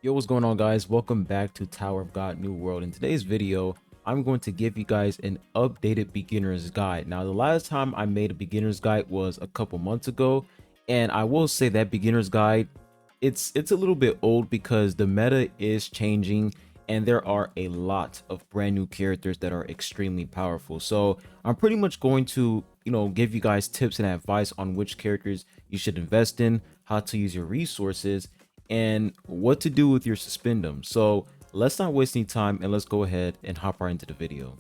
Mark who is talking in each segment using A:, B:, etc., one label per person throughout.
A: Yo, what's going on, guys? Welcome back to Tower of God New World. In today's video, I'm going to give you guys an updated beginner's guide. Now, the last time I made a beginner's guide was a couple months ago, and I will say that beginner's guide, it's a little bit old because the meta is changing and there are a lot of brand new characters that are extremely powerful. So I'm pretty much going to, give you guys tips and advice on which characters you should invest in, how to use your resources, and what to do with your suspendum. So let's not waste any time and let's go ahead and hop right into the video.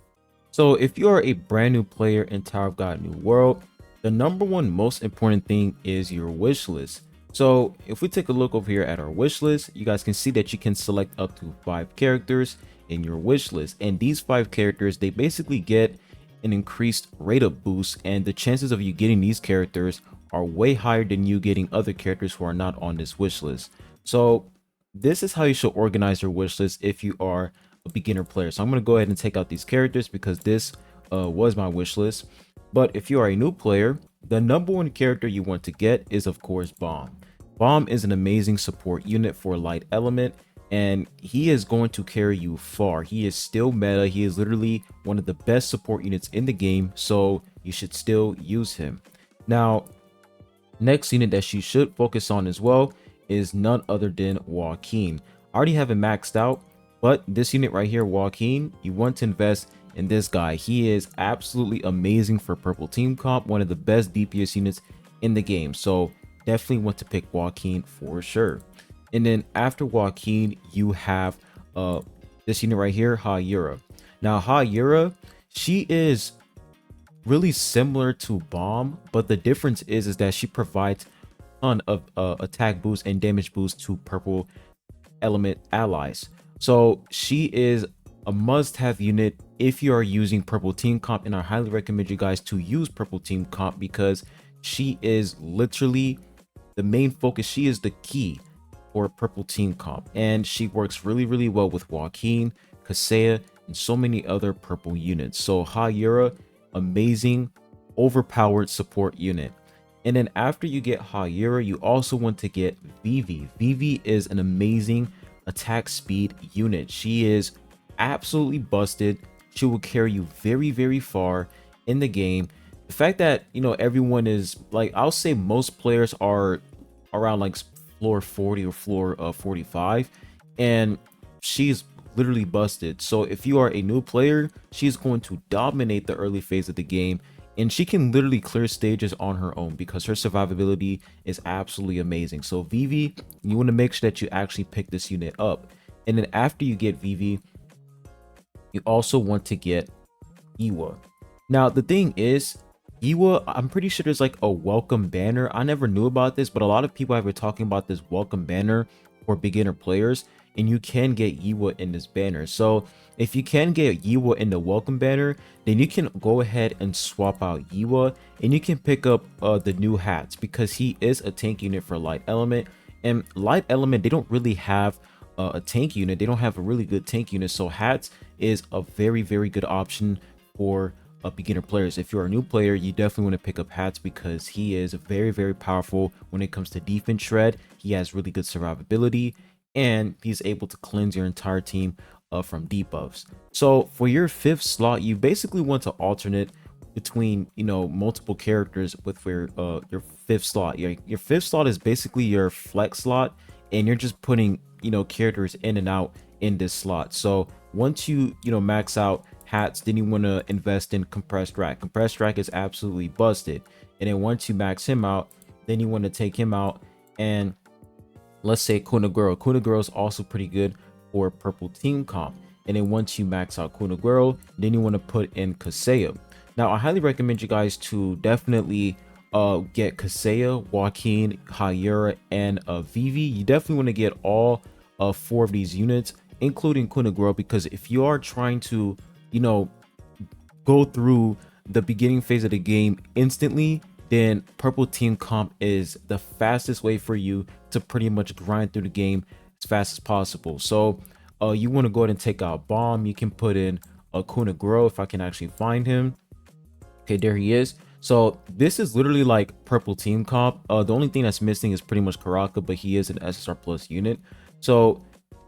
A: So if you are a brand new player in Tower of God New World, the number one most important thing is your wish list. So if we take a look over here at our wish list, you guys can see that you can select up to 5 characters in your wish list. And these 5 characters, they basically get an increased rate up boost, and the chances of you getting these characters are way higher than you getting other characters who are not on this wish list. So this is how you should organize your wish list if you are a beginner player. So I'm going to go ahead and take out these characters because this was my wish list. But if you are a new player, the number one character you want to get is, of course, Bomb. Bomb is an amazing support unit for light element, and he is going to carry you far. He is still meta. He is literally one of the best support units in the game, so you should still use him. Now, next unit that you should focus on as well is none other than Joaquin. I already have it maxed out, but this unit right here, Joaquin, you want to invest in this guy. He is absolutely amazing for purple team comp, one of the best DPS units in the game. So definitely want to pick Joaquin for sure. And then after Joaquin, you have this unit right here, Hayura. Now Hayura, she is really similar to Bomb, but the difference is that she provides ton of attack boost and damage boost to purple element allies. So she is a must-have unit if you are using purple team comp, and I highly recommend you guys to use purple team comp because she is literally the main focus. She is the key for purple team comp, and she works really well with Joaquin, Kaseya, and so many other purple units. So Hayura, amazing overpowered support unit. And then after you get Hayura, you also want to get Vivi. Vivi is an amazing attack speed unit. She is absolutely busted. She will carry you very far in the game. The fact that, everyone is like, I'll say most players are around like floor 40 or floor 45, and she's literally busted. So if you are a new player, she's going to dominate the early phase of the game, and she can literally clear stages on her own because her survivability is absolutely amazing. So Vivi, you want to make sure that you actually pick this unit up. And then after you get Vivi, you also want to get Iwa. Now the thing is, Iwa, I'm pretty sure there's like a welcome banner. I never knew about this, but a lot of people have been talking about this welcome banner for beginner players, and you can get Iwa in this banner. So if you can get Iwa in the welcome banner, then you can go ahead and swap out Iwa, and you can pick up the new hats because he is a tank unit for light element. And light element, they don't really have a tank unit. They don't have a really good tank unit. So hats is a very good option for beginner players. If you're a new player, you definitely want to pick up hats because he is very powerful when it comes to defense shred. He has really good survivability, and he's able to cleanse your entire team from debuffs. So for your 5th slot, you basically want to alternate between multiple characters with your 5th slot. Your 5th slot is basically your flex slot, and you're just putting characters in and out in this slot. So once you max out hats, then you want to invest in compressed rack. Compressed rack is absolutely busted, and then once you max him out, then you want to take him out, and let's say Kunaguro. Kunaguro is also pretty good for purple team comp. And then once you max out Kunaguro, then you want to put in Kaseya. Now I highly recommend you guys to definitely get Kaseya, Joaquin, Hayura, and Vivi. You definitely want to get all 4 of these units, including Kunaguro, because if you are trying to go through the beginning phase of the game instantly, then purple team comp is the fastest way for you to pretty much grind through the game as fast as possible. So you want to go ahead and take out Bomb. You can put in a Kunaguro if I can actually find him. Okay, there he is. So this is literally like purple team comp. The only thing that's missing is pretty much Karaka, but he is an SSR plus unit. So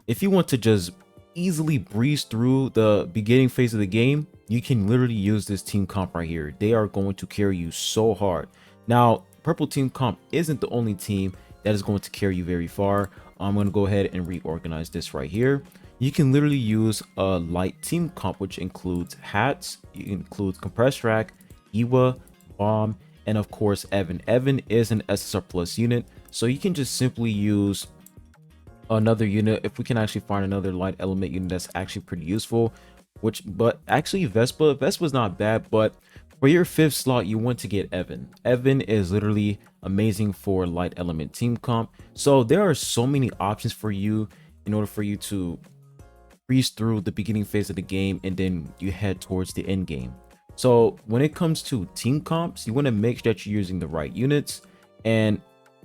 A: if you want to just easily breeze through the beginning phase of the game, you can literally use this team comp right here. They are going to carry you so hard. Now, purple team comp isn't the only team that is going to carry you very far. I'm going to go ahead and reorganize this right here. You can literally use a light team comp, which includes hats, it includes compressed rack, Iwa, bomb, and of course Evan. Evan is an SSR plus unit, so you can just simply use another unit. If we can actually find another light element unit that's actually pretty useful, which, but actually Vespa's not bad, but for your 5th slot you want to get Evan. Evan is literally amazing for light element team comp. So there are so many options for you in order for you to breeze through the beginning phase of the game and then you head towards the end game. So when it comes to team comps, you want to make sure that you're using the right units and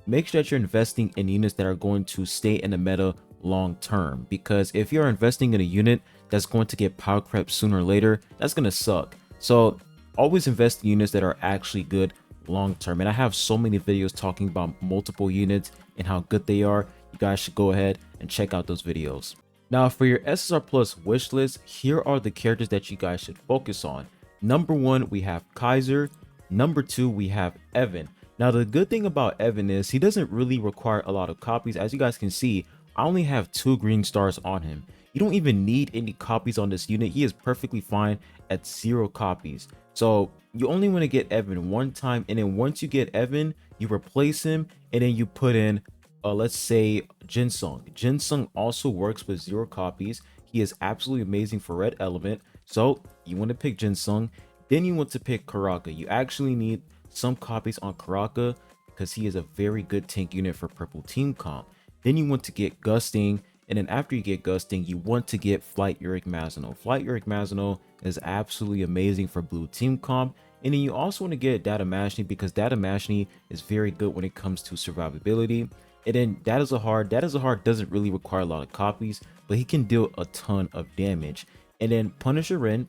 A: make sure that you're investing in units that are going to stay in the meta long term, because if you're investing in a unit that's going to get power crept sooner or later, that's going to suck. So always invest in units that are actually good long term, and I have so many videos talking about multiple units and how good they are. You guys should go ahead and check out those videos. Now for your SSR plus wish list, here are the characters that you guys should focus on. Number 1, we have Kaiser. Number 2, we have Evan. Now the good thing about Evan is he doesn't really require a lot of copies. As you guys can see, I only have 2 green stars on him. You don't even need any copies on this unit. He is perfectly fine at 0 copies. So you only want to get Evan one time, and then once you get Evan, you replace him and then you put in let's say Jinsung. Jinsung also works with 0 copies. He is absolutely amazing for red element. So you want to pick Jinsung. Then you want to pick Karaka. You actually need some copies on Karaka because he is a very good tank unit for purple team comp. Then you want to get Gusting, and then after you get Gusting, you want to get Flight Uric Mazino. Flight Uric Mazino is absolutely amazing for blue team comp. And then you also want to get Data Mashni because Data Mashni is very good when it comes to survivability. And then Data Zahar doesn't really require a lot of copies, but he can deal a ton of damage. And then Punisher Rin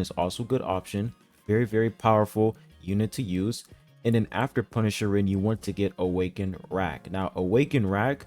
A: is also a good option. Very, very powerful unit to use. And then after Punisher Rin, you want to get Awakened Rack. Now, Awakened Rack,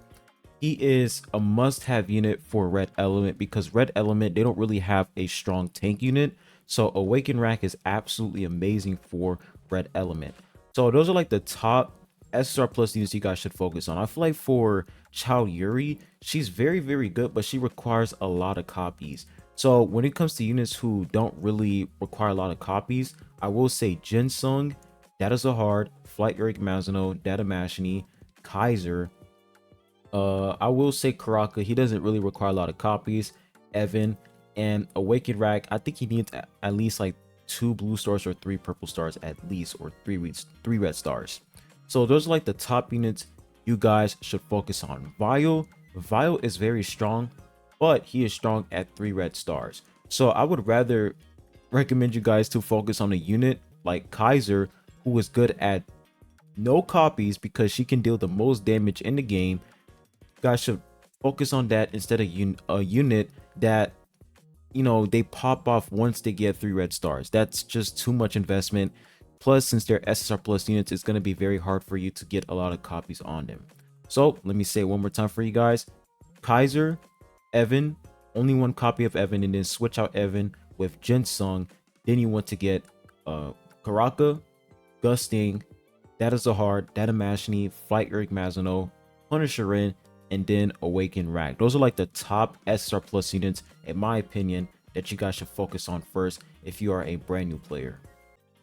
A: he is a must-have unit for red element because red element, they don't really have a strong tank unit. So Awakened Rack is absolutely amazing for red element. So those are like the top SSR plus units you guys should focus on. I feel like for Chao Yuri, she's very, very good, but she requires a lot of copies. So when it comes to units who don't really require a lot of copies, I will say Jinsung, Data Zahar, Flight Uric Mazino, Data Mashni, Kaiser. I will say Karaka, he doesn't really require a lot of copies. Evan, and Awakened Rack, I think he needs at least like 2 blue stars or 3 purple stars at least, or 3 red stars. So those are like the top units you guys should focus on. Vile is very strong, but he is strong at 3 red stars. So I would rather recommend you guys to focus on a unit like Kaiser, who is good at no copies because she can deal the most damage in the game. You guys should focus on that instead of a unit that, you know, they pop off once they get 3 red stars. That's just too much investment. Plus, since they're SSR plus units, it's going to be very hard for you to get a lot of copies on them. So let me say it one more time for you guys. Kaiser, Evan, only 1 copy of Evan, and then switch out Evan with Jinsung. Then you want to get Karaka, Gusting, Data Zahar, Data Mashni, Flight Uric Mazino, Punisher Rin, and then Awakened Rack. Those are like the top SSR plus units, in my opinion, that you guys should focus on first if you are a brand new player.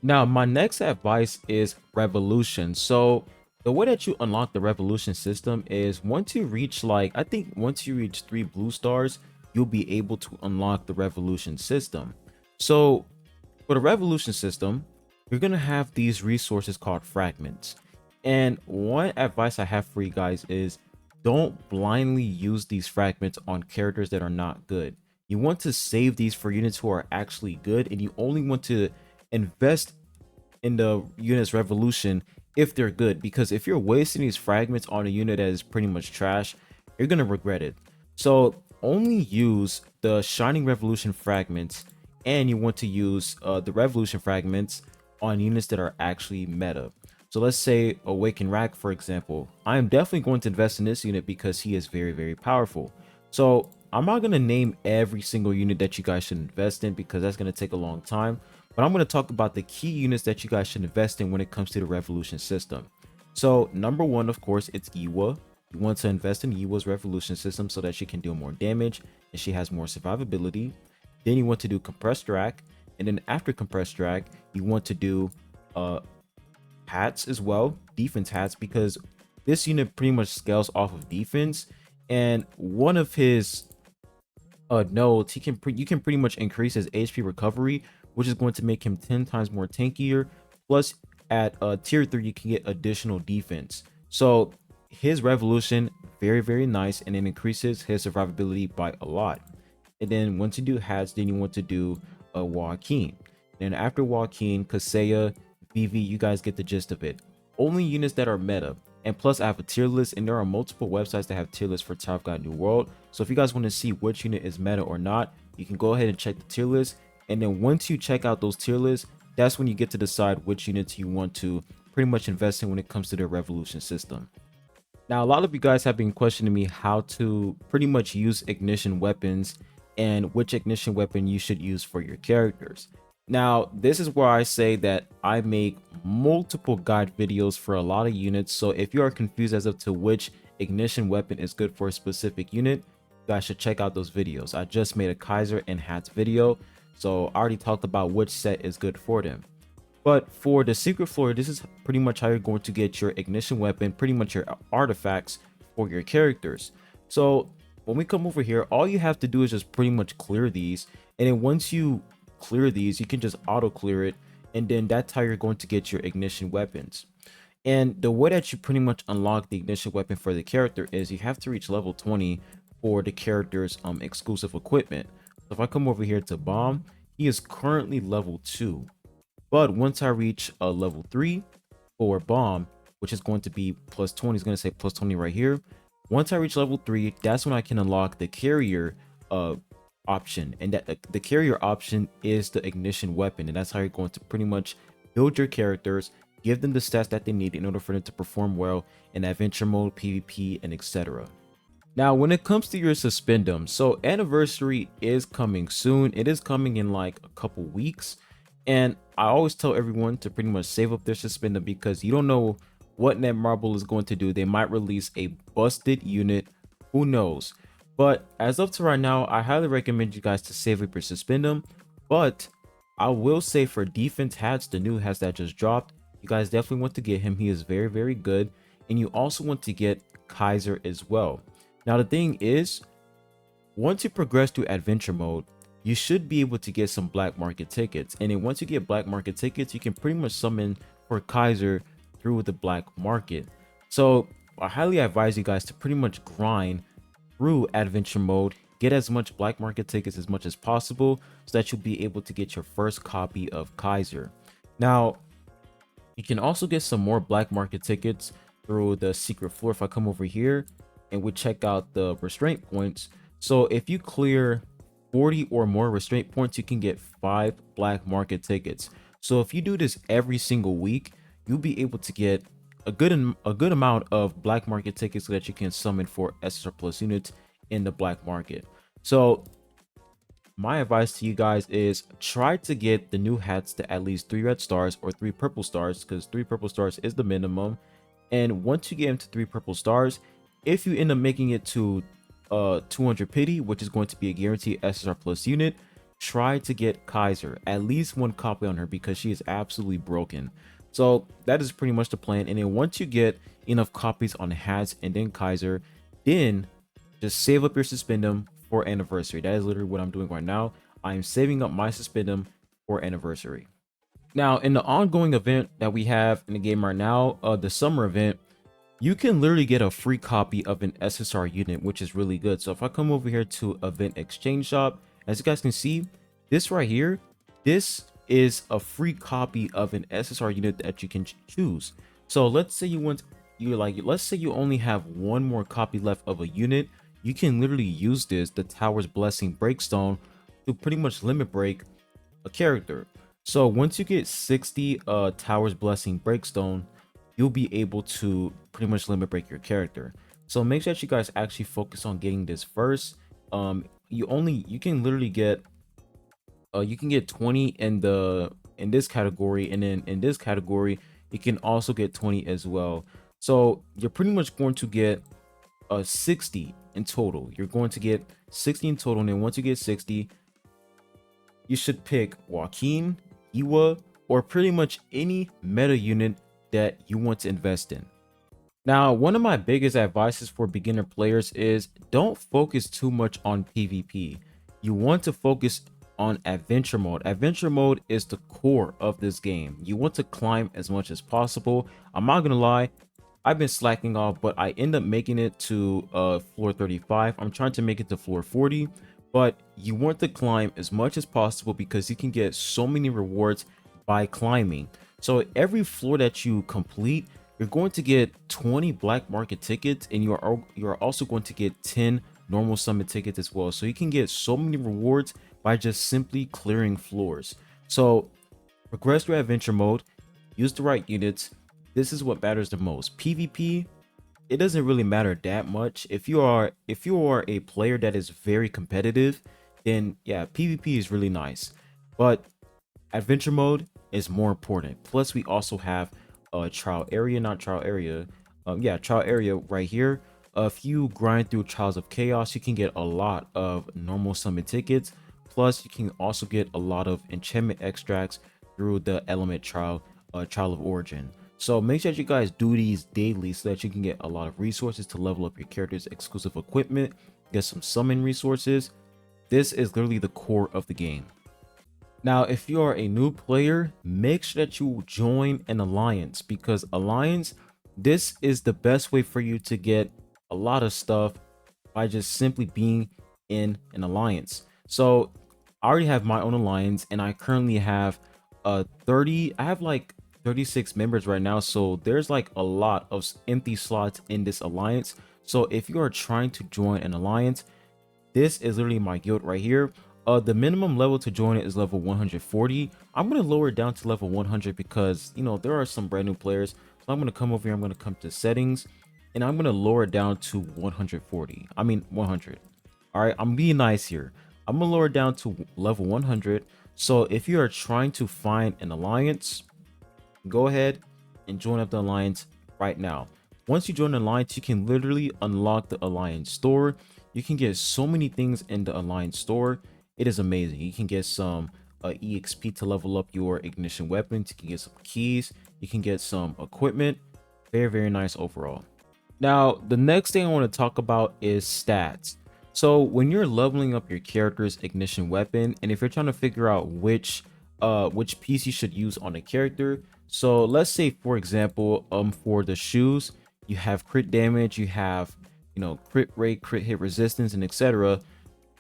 A: Now, my next advice is Revolution. So the way that you unlock the Revolution system is once you reach, like, I think once you reach 3 blue stars, you'll be able to unlock the Revolution system. So for the Revolution system, you're going to have these resources called fragments. And one advice I have for you guys is don't blindly use these fragments on characters that are not good. You want to save these for units who are actually good, and you only want to invest in the unit's revolution if they're good, because if you're wasting these fragments on a unit that is pretty much trash, you're gonna regret it. So only use the Shining Revolution fragments, and you want to use the Revolution fragments on units that are actually meta. So let's say Awakened Rack, for example. I am definitely going to invest in this unit because he is very, very powerful. So I'm not going to name every single unit that you guys should invest in because that's going to take a long time. But I'm going to talk about the key units that you guys should invest in when it comes to the revolution system. So number one, of course, it's Iwa. You want to invest in Iwa's revolution system so that she can deal more damage and she has more survivability. Then you want to do compressed drag. And then after compressed drag, you want to do uh hats as well, defense hats, because this unit pretty much scales off of defense. And one of his nodes, you can pretty much increase his HP recovery, which is going to make him 10 times more tankier. Plus, at tier 3, you can get additional defense. So his revolution, very nice, and it increases his survivability by a lot. And then once you do hats, then you want to do a Joaquin. Then after Joaquin, Kaseya, Vivi, you guys get the gist of it. Only units that are meta. And plus, I have a tier list, and there are multiple websites that have tier lists for Tower of God New World. So if you guys want to see which unit is meta or not, you can go ahead and check the tier list. And then once you check out those tier lists, that's when you get to decide which units you want to pretty much invest in when it comes to the revolution system. Now, a lot of you guys have been questioning me how to pretty much use ignition weapons and which ignition weapon you should use for your characters. Now, this is where I say that I make multiple guide videos for a lot of units. So if you are confused as to which ignition weapon is good for a specific unit, you guys should check out those videos. I just made a Kaiser and Hats video. So I already talked about which set is good for them. But for the secret floor, this is pretty much how you're going to get your ignition weapon, pretty much your artifacts for your characters. So when we come over here, all you have to do is just pretty much clear these. And then once you clear these, you can just auto clear it. And then that's how you're going to get your ignition weapons. And the way that you pretty much unlock the ignition weapon for the character is you have to reach level 20 for the character's exclusive equipment. So if I come over here to bomb, he is currently level 2. But once I reach a level 3 for bomb, which is going to be plus 20, is going to say plus 20 right here. Once I reach level 3, that's when I can unlock the carrier option. And that the carrier option is the ignition weapon. And that's how you're going to pretty much build your characters, give them the stats that they need in order for them to perform well in adventure mode, PvP, and etc. Now, when it comes to your suspendum, so anniversary is coming soon. It is coming in like a couple weeks. And I always tell everyone to pretty much save up their suspendum because you don't know what Netmarble is going to do. They might release a busted unit. Who knows? But as of to right now, I highly recommend you guys to save up your suspendum. But I will say for defense hats, the new hats that just dropped, you guys definitely want to get him. He is very good. And you also want to get Kaiser as well. Now, the thing is, once you progress to adventure mode, you should be able to get some black market tickets. And then once you get black market tickets, you can pretty much summon for Kaiser through the black market. So I highly advise you guys to pretty much grind through adventure mode, get as much black market tickets as much as possible so that you'll be able to get your first copy of Kaiser. Now, you can also get some more black market tickets through the secret floor. If I come over here and we check out the restraint points. So if you clear 40 or more restraint points, you can get 5 black market tickets. So if you do this every single week, you'll be able to get a good amount of black market tickets so that you can summon for SSR plus units in the black market. So my advice to you guys is try to get the new hats to at least 3 red stars or 3 purple stars, because 3 purple stars is the minimum. And once you get into 3 purple stars, if you end up making it to 200 pity, which is going to be a guaranteed SSR plus unit, try to get Kaiser, at least 1 copy on her, because she is absolutely broken. So that is pretty much the plan. And then once you get enough copies on hats and then Kaiser, then just save up your suspendum for anniversary. That is literally what I'm doing right now. I am saving up my suspendum for anniversary. Now, in the ongoing event that we have in the game right now, the summer event, you can literally get a free copy of an SSR unit, which is really good. So if I come over here to event exchange shop, as you guys can see, this right here, this is a free copy of an SSR unit that you can choose. So let's say let's say you only have 1 more copy left of a unit. You can literally use this, the Tower's Blessing Breakstone, to pretty much limit break a character. So once you get 60 Tower's Blessing Breakstone, you'll be able to pretty much limit break your character. So make sure that you guys actually focus on getting this first. You can literally get you can get 20 in this category, and then in this category you can also get 20 as well. So you're pretty much going to get 60 in total. You're going to get 60 in total, and then once you get 60, you should pick Joaquin, Iwa, or pretty much any meta unit that you want to invest in. Now, one of my biggest advices for beginner players is don't focus too much on PvP. You want to focus on adventure mode. Adventure mode is the core of this game. You want to climb as much as possible. I'm not gonna lie, I've been slacking off, but I end up making it to floor 35. I'm trying to make it to floor 40, but you want to climb as much as possible because you can get so many rewards by climbing. So every floor that you complete, you're going to get 20 black market tickets, and you are also going to get 10 normal summon tickets as well. So you can get so many rewards by just simply clearing floors. So progress through adventure mode, use the right units. This is what matters the most. PvP, it doesn't really matter that much. If you are a player that is very competitive, then yeah, PvP is really nice. But adventure mode is more important. Plus we also have a trial area, not trial area. Yeah, trial area right here. If you grind through Trials of Chaos, you can get a lot of normal summon tickets. Plus, you can also get a lot of enchantment extracts through the element trial of origin. So make sure that you guys do these daily so that you can get a lot of resources to level up your character's exclusive equipment, get some summon resources. This is literally the core of the game. Now, if you are a new player, make sure that you join an alliance, because alliance, this is the best way for you to get a lot of stuff by just simply being in an alliance. So I already have my own alliance, and I currently have 30, I have like 36 members right now. So there's like a lot of empty slots in this alliance. So if you are trying to join an alliance, this is literally my guild right here. The minimum level to join it is level 140. I'm gonna lower it down to level 100 because there are some brand new players. So I'm gonna come over here, I'm gonna come to settings, and I'm gonna lower it down to 140. I mean 100. All right, I'm being nice here. I'm gonna lower it down to level 100. So if you are trying to find an alliance, go ahead and join up the alliance right now. Once you join the alliance, you can literally unlock the alliance store. You can get so many things in the alliance store. It is amazing. You can get some exp to level up your ignition weapons. You can get some keys. You can get some equipment. Very nice overall. Now, the next thing I want to talk about is stats. So when you're leveling up your character's ignition weapon, and if you're trying to figure out which piece you should use on a character, so let's say for example, for the shoes, you have crit damage, you have crit rate, crit hit resistance, and etc.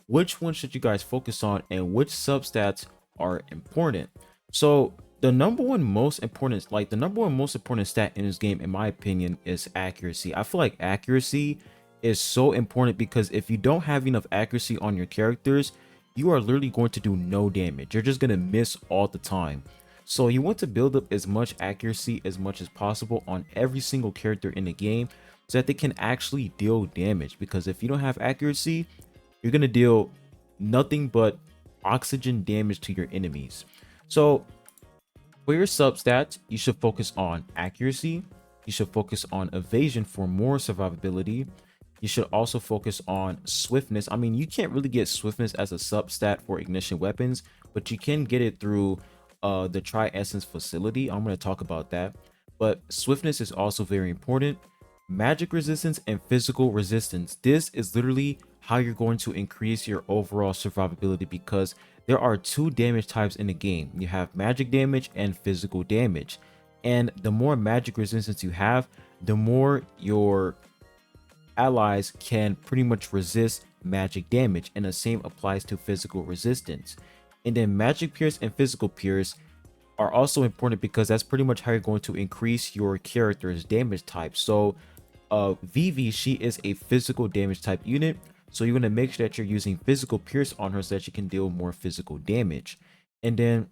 A: Which one should you guys focus on, and which substats are important? So the number one most important, stat in this game, in my opinion, is accuracy. I feel like accuracy is so important because if you don't have enough accuracy on your characters, you are literally going to do no damage. You're just going to miss all the time. So you want to build up as much accuracy as much as possible on every single character in the game so that they can actually deal damage, because if you don't have accuracy, you're going to deal nothing but oxygen damage to your enemies. So for your substats, you should focus on accuracy. You should focus on evasion for more survivability. You should also focus on swiftness. I mean, you can't really get swiftness as a substat for ignition weapons, but you can get it through the Tri-Essence facility. I'm going to talk about that. But swiftness is also very important. Magic resistance and physical resistance. This is literally how you're going to increase your overall survivability, because there are two damage types in the game. You have magic damage and physical damage. And the more magic resistance you have, the more your allies can pretty much resist magic damage, and the same applies to physical resistance. And then magic pierce and physical pierce are also important because that's pretty much how you're going to increase your character's damage type. So Vivi, she is a physical damage type unit, so you're going to make sure that you're using physical pierce on her so that she can deal more physical damage. And then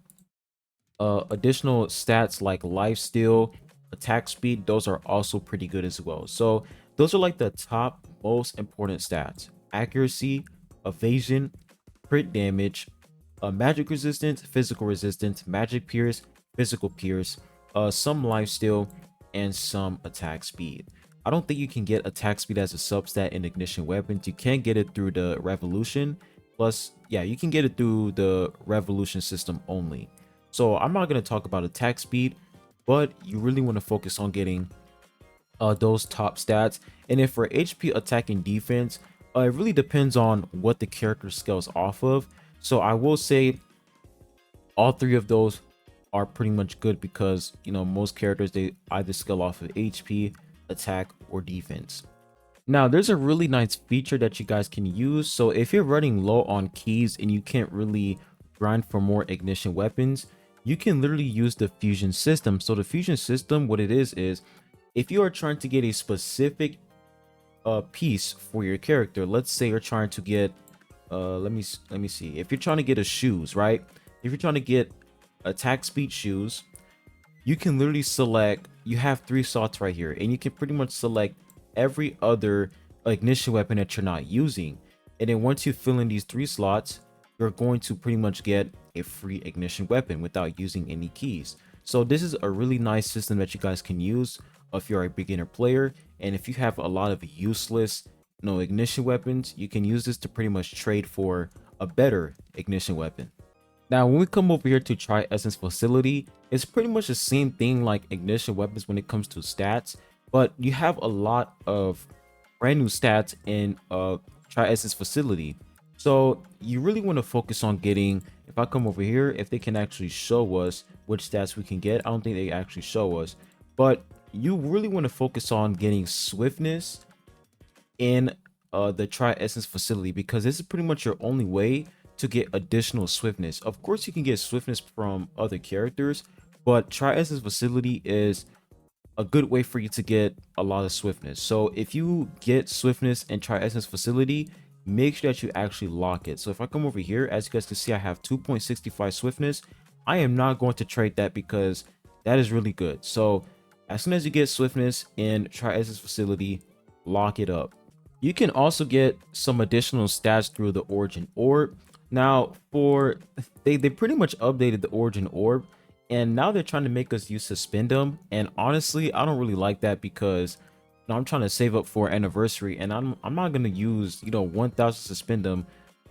A: additional stats like life steal, attack speed, those are also pretty good as well. So those are like the top most important stats: accuracy, evasion, crit damage, magic resistance, physical resistance, magic pierce, physical pierce, some lifesteal, and some attack speed. I don't think you can get attack speed as a substat in ignition weapons. You can get it through the revolution. Plus, yeah, you can get it through the revolution system only. So I'm not going to talk about attack speed, but you really want to focus on getting those top stats. And then for HP, attack, and defense, it really depends on what the character scales off of. So I will say all three of those are pretty much good because, you know, most characters, they either scale off of HP, attack, or defense. Now, there's a really nice feature that you guys can use. So if you're running low on keys and you can't really grind for more ignition weapons, you can literally use the fusion system. So the fusion system, what it is if you are trying to get a specific piece for your character, let's say you're trying to get let me see, if you're trying to get a shoes, right? If you're trying to get attack speed shoes, you can literally select, you have 3 slots right here, and you can pretty much select every other ignition weapon that you're not using. And then once you fill in these 3 slots, you're going to pretty much get a free ignition weapon without using any keys. So this is a really nice system that you guys can use if you're a beginner player. And if you have a lot of useless, ignition weapons, you can use this to pretty much trade for a better ignition weapon. Now, when we come over here to Tri Essence Facility, it's pretty much the same thing like ignition weapons when it comes to stats, but you have a lot of brand new stats in Tri Essence Facility. So you really want to focus on getting, if I come over here, if they can actually show us which stats we can get. I don't think they actually show us, but you really want to focus on getting swiftness in the Tri Essence Facility, because this is pretty much your only way to get additional swiftness. Of course, you can get swiftness from other characters, but Tri Essence Facility is a good way for you to get a lot of swiftness. So if you get swiftness in Tri Essence Facility, make sure that you actually lock it. So if I come over here, as you guys can see, I have 2.65 swiftness. I am not going to trade that because that is really good. So as soon as you get swiftness in Tri Essence Facility, lock it up. You can also get some additional stats through the Origin Orb. Now, they pretty much updated the Origin Orb, and now they're trying to make us use Suspendum. And honestly, I don't really like that because I'm trying to save up for anniversary, and I'm not gonna use 1000 Suspendum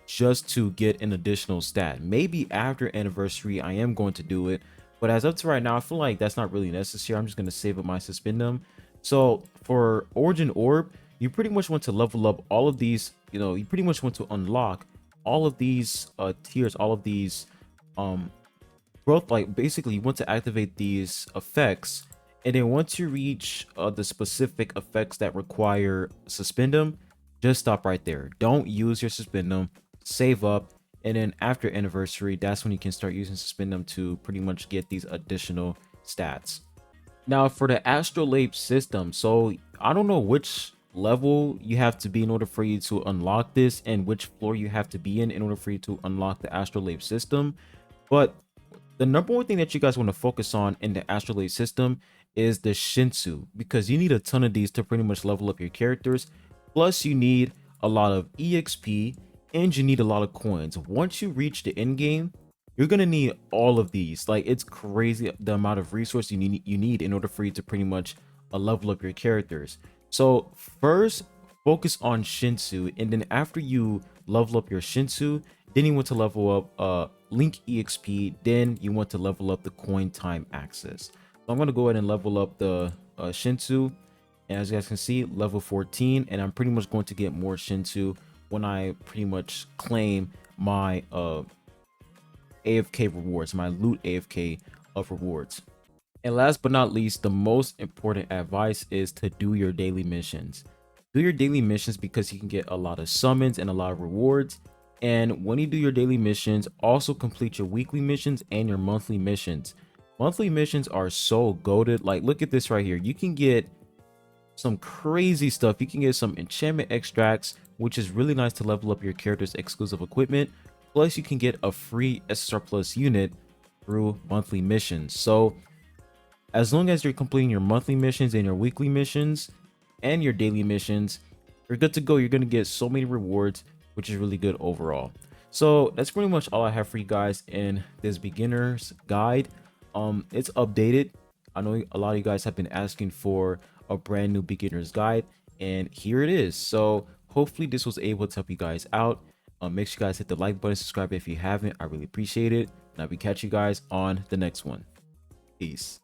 A: just to get an additional stat. Maybe after anniversary, I am going to do it, but as up to right now, I feel like that's not really necessary. I'm just gonna save up my Suspendum. So for Origin Orb, you pretty much want to level up all of these. You pretty much want to unlock all of these tiers, all of these growth. Like basically, you want to activate these effects, and then once you reach the specific effects that require Suspendum, just stop right there. Don't use your Suspendum. Save up, and then after anniversary, that's when you can start using Suspendum to pretty much get these additional stats. Now for the Astrolabe system, so I don't know which level you have to be in order for you to unlock this, and which floor you have to be in order for you to unlock the Astrolabe system, but the number one thing that you guys want to focus on in the Astrolabe system is the Shinsu, because you need a ton of these to pretty much level up your characters. Plus you need a lot of EXP, and you need a lot of coins. Once you reach the end game, you're gonna need all of these. Like, it's crazy the amount of resources you need in order for you to pretty much level up your characters. So first, focus on Shinsu, and then after you level up your Shinsu, then you want to level up Link EXP, then you want to level up the coin time access. So I'm going to go ahead and level up the Shinsu, and as you guys can see, level 14, and I'm pretty much going to get more Shinsu when I pretty much claim my AFK rewards, my loot AFK of rewards. And last but not least, the most important advice is to do your daily missions. Do your daily missions because you can get a lot of summons and a lot of rewards. And when you do your daily missions, also complete your weekly missions and your monthly missions. Monthly missions are so goated. Like, look at this right here. You can get some crazy stuff. You can get some enchantment extracts, which is really nice to level up your character's exclusive equipment. Plus, you can get a free SSR Plus unit through monthly missions. So as long as you're completing your monthly missions and your weekly missions, and your daily missions, you're good to go. You're going to get so many rewards, which is really good overall. So that's pretty much all I have for you guys in this beginner's guide. It's updated. I know a lot of you guys have been asking for a brand new beginner's guide, and here it is. So hopefully this was able to help you guys out. Make sure you guys hit the like button, subscribe if you haven't. I really appreciate it. And I'll be catch you guys on the next one. Peace.